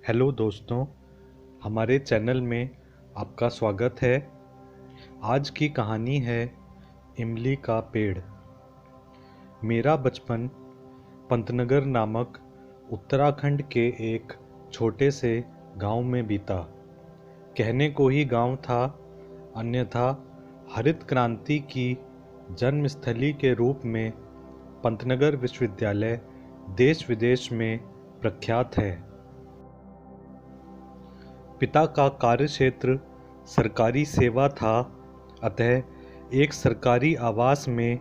Hello दोस्तों, हमारे channel में आपका स्वागत है। आज की कहानी है इमली का पेड़। मेरा बचपन पंतनगर नामक उत्तराखंड के एक छोटे से गांव में बीता। कहने को ही गांव था, अन्यथा हरित क्रांति की जन्मस्थली के रूप में पंतनगर विश्वविद्यालय देश विदेश में प्रख्यात है। पिता का कार्यक्षेत्र सरकारी सेवा था, अतः एक सरकारी आवास में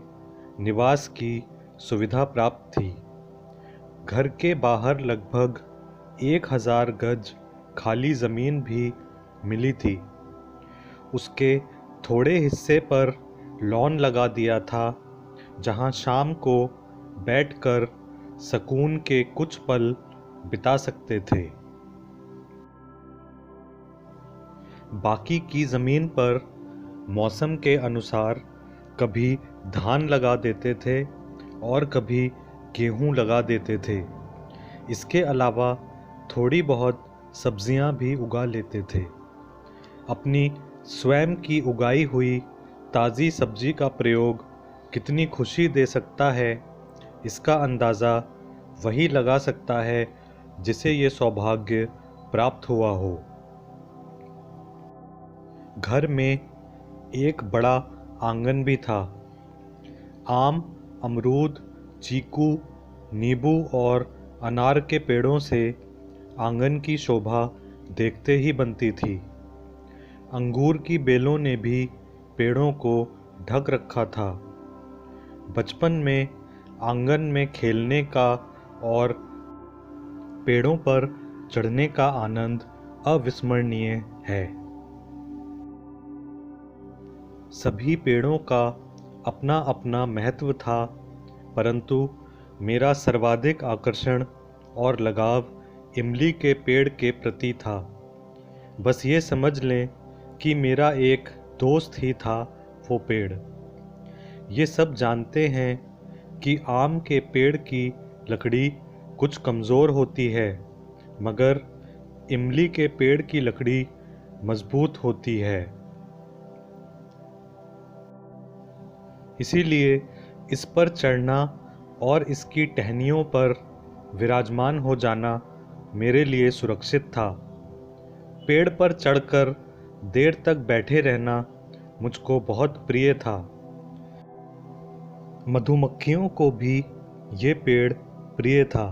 निवास की सुविधा प्राप्त थी। घर के बाहर लगभग 1000 गज खाली ज़मीन भी मिली थी। उसके थोड़े हिस्से पर लॉन लगा दिया था, जहां शाम को बैठकर सुकून के कुछ पल बिता सकते थे। बाकी की ज़मीन पर मौसम के अनुसार कभी धान लगा देते थे और कभी गेहूं लगा देते थे। इसके अलावा थोड़ी बहुत सब्जियां भी उगा लेते थे। अपनी स्वयं की उगाई हुई ताज़ी सब्जी का प्रयोग कितनी खुशी दे सकता है, इसका अंदाज़ा वही लगा सकता है जिसे ये सौभाग्य प्राप्त हुआ हो। घर में एक बड़ा आंगन भी था। आम, अमरूद, चीकू, नींबू और अनार के पेड़ों से आंगन की शोभा देखते ही बनती थी। अंगूर की बेलों ने भी पेड़ों को ढक रखा था। बचपन में आंगन में खेलने का और पेड़ों पर चढ़ने का आनंद अविस्मरणीय है। सभी पेड़ों का अपना अपना महत्व था, परंतु मेरा सर्वाधिक आकर्षण और लगाव इमली के पेड़ के प्रति था। बस ये समझ लें कि मेरा एक दोस्त ही था वो पेड़। ये सब जानते हैं कि आम के पेड़ की लकड़ी कुछ कमज़ोर होती है, मगर इमली के पेड़ की लकड़ी मजबूत होती है। इसीलिए इस पर चढ़ना और इसकी टहनियों पर विराजमान हो जाना मेरे लिए सुरक्षित था। पेड़ पर चढ़कर देर तक बैठे रहना मुझको बहुत प्रिय था। मधुमक्खियों को भी ये पेड़ प्रिय था।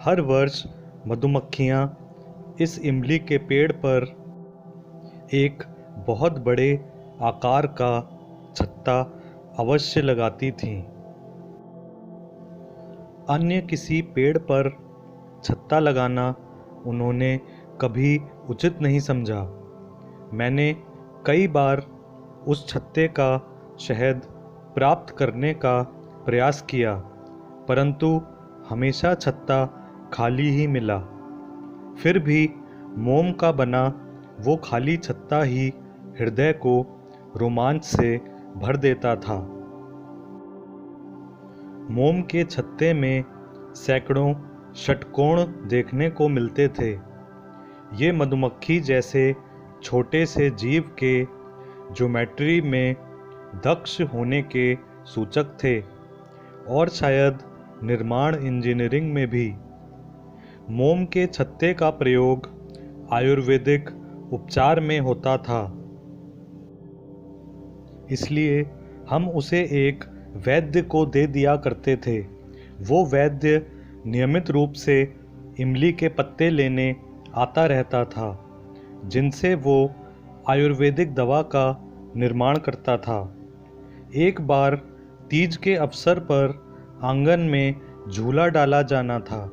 हर वर्ष मधुमक्खियाँ इस इमली के पेड़ पर एक बहुत बड़े आकार का छत्ता अवश्य लगाती थीं। अन्य किसी पेड़ पर छत्ता लगाना उन्होंने कभी उचित नहीं समझा। मैंने कई बार उस छत्ते का शहद प्राप्त करने का प्रयास किया, परंतु हमेशा छत्ता खाली ही मिला। फिर भी मोम का बना वो खाली छत्ता ही हृदय को रोमांच से भर देता था। मोम के छत्ते में सैकड़ों षटकोण देखने को मिलते थे। ये मधुमक्खी जैसे छोटे से जीव के ज्योमेट्री में दक्ष होने के सूचक थे, और शायद निर्माण इंजीनियरिंग में भी। मोम के छत्ते का प्रयोग आयुर्वेदिक उपचार में होता था, इसलिए हम उसे एक वैद्य को दे दिया करते थे। वो वैद्य नियमित रूप से इमली के पत्ते लेने आता रहता था, जिनसे वो आयुर्वेदिक दवा का निर्माण करता था। एक बार तीज के अवसर पर आंगन में झूला डाला जाना था।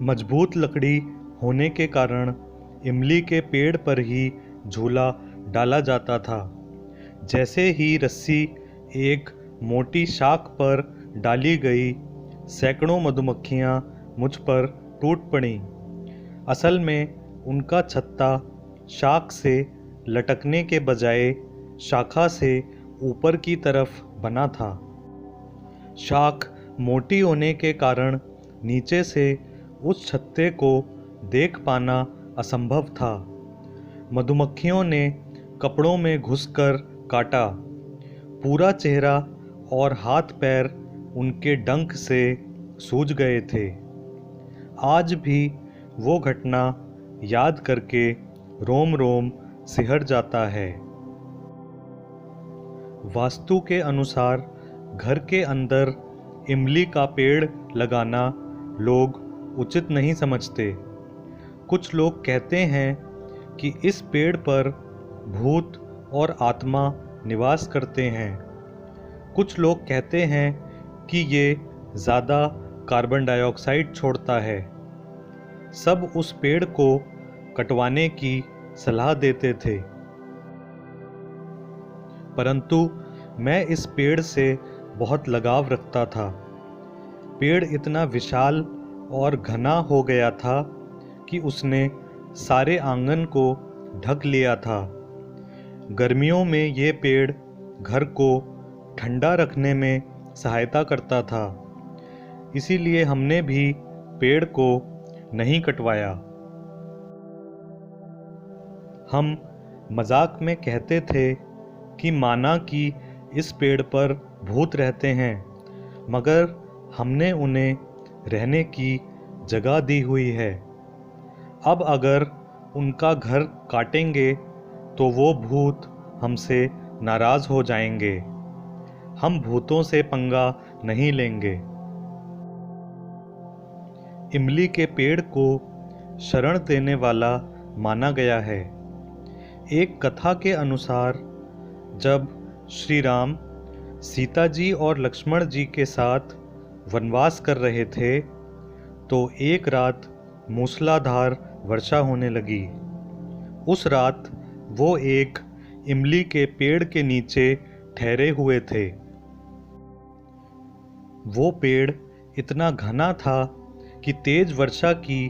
मजबूत लकड़ी होने के कारण इमली के पेड़ पर ही झूला डाला जाता था। जैसे ही रस्सी एक मोटी शाख पर डाली गई, सैकड़ों मधुमक्खियां मुझ पर टूट पड़ीं। असल में उनका छत्ता शाख से लटकने के बजाय शाखा से ऊपर की तरफ बना था। शाख मोटी होने के कारण नीचे से उस छत्ते को देख पाना असंभव था। मधुमक्खियों ने कपड़ों में घुसकर काटा। पूरा चेहरा और हाथ पैर उनके डंक से सूज गए थे। आज भी वो घटना याद करके रोम रोम सिहर जाता है। वास्तु के अनुसार घर के अंदर इमली का पेड़ लगाना लोग उचित नहीं समझते। कुछ लोग कहते हैं कि इस पेड़ पर भूत और आत्मा निवास करते हैं। कुछ लोग कहते हैं कि ये ज़्यादा कार्बन डाइऑक्साइड छोड़ता है। सब उस पेड़ को कटवाने की सलाह देते थे, परंतु मैं इस पेड़ से बहुत लगाव रखता था। पेड़ इतना विशाल और घना हो गया था कि उसने सारे आंगन को ढक लिया था। गर्मियों में ये पेड़ घर को ठंडा रखने में सहायता करता था, इसीलिए हमने भी पेड़ को नहीं कटवाया। हम मजाक में कहते थे कि माना कि इस पेड़ पर भूत रहते हैं, मगर हमने उन्हें रहने की जगह दी हुई है। अब अगर उनका घर काटेंगे तो वो भूत हमसे नाराज़ हो जाएंगे। हम भूतों से पंगा नहीं लेंगे। इमली के पेड़ को शरण देने वाला माना गया है। एक कथा के अनुसार जब श्री राम सीता जी और लक्ष्मण जी के साथ वनवास कर रहे थे तो एक रात मूसलाधार वर्षा होने लगी। उस रात वो एक इमली के पेड़ के नीचे ठहरे हुए थे। वो पेड़ इतना घना था कि तेज वर्षा की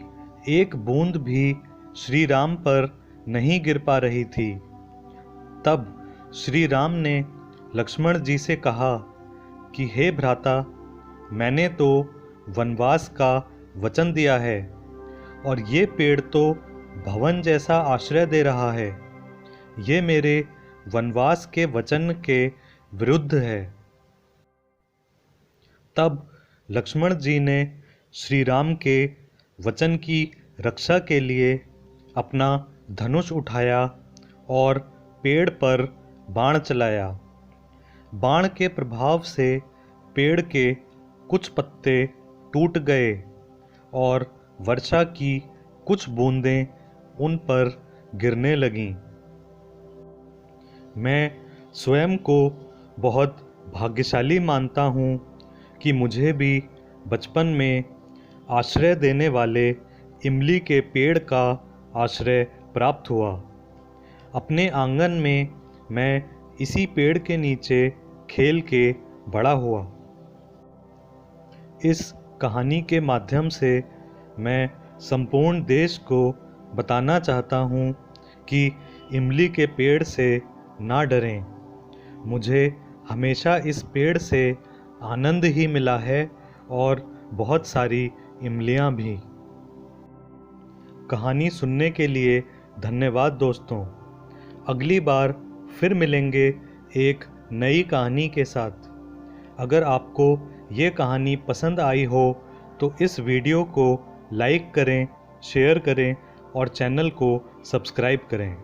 एक बूंद भी श्री राम पर नहीं गिर पा रही थी। तब श्री राम ने लक्ष्मण जी से कहा कि हे भ्राता, मैंने तो वनवास का वचन दिया है और ये पेड़ तो भवन जैसा आश्रय दे रहा है। ये मेरे वनवास के वचन के विरुद्ध है। तब लक्ष्मण जी ने श्री राम के वचन की रक्षा के लिए अपना धनुष उठाया और पेड़ पर बाण चलाया। बाण के प्रभाव से पेड़ के कुछ पत्ते टूट गए और वर्षा की कुछ बूंदें उन पर गिरने लगीं। मैं स्वयं को बहुत भाग्यशाली मानता हूँ कि मुझे भी बचपन में आश्रय देने वाले इमली के पेड़ का आश्रय प्राप्त हुआ। अपने आंगन में मैं इसी पेड़ के नीचे खेल के बड़ा हुआ। इस कहानी के माध्यम से मैं संपूर्ण देश को बताना चाहता हूँ कि इमली के पेड़ से ना डरें। मुझे हमेशा इस पेड़ से आनंद ही मिला है और बहुत सारी इमलियाँ भी। कहानी सुनने के लिए धन्यवाद दोस्तों। अगली बार फिर मिलेंगे एक नई कहानी के साथ। अगर आपको ये कहानी पसंद आई हो तो इस वीडियो को लाइक करें, शेयर करें और चैनल को सब्सक्राइब करें।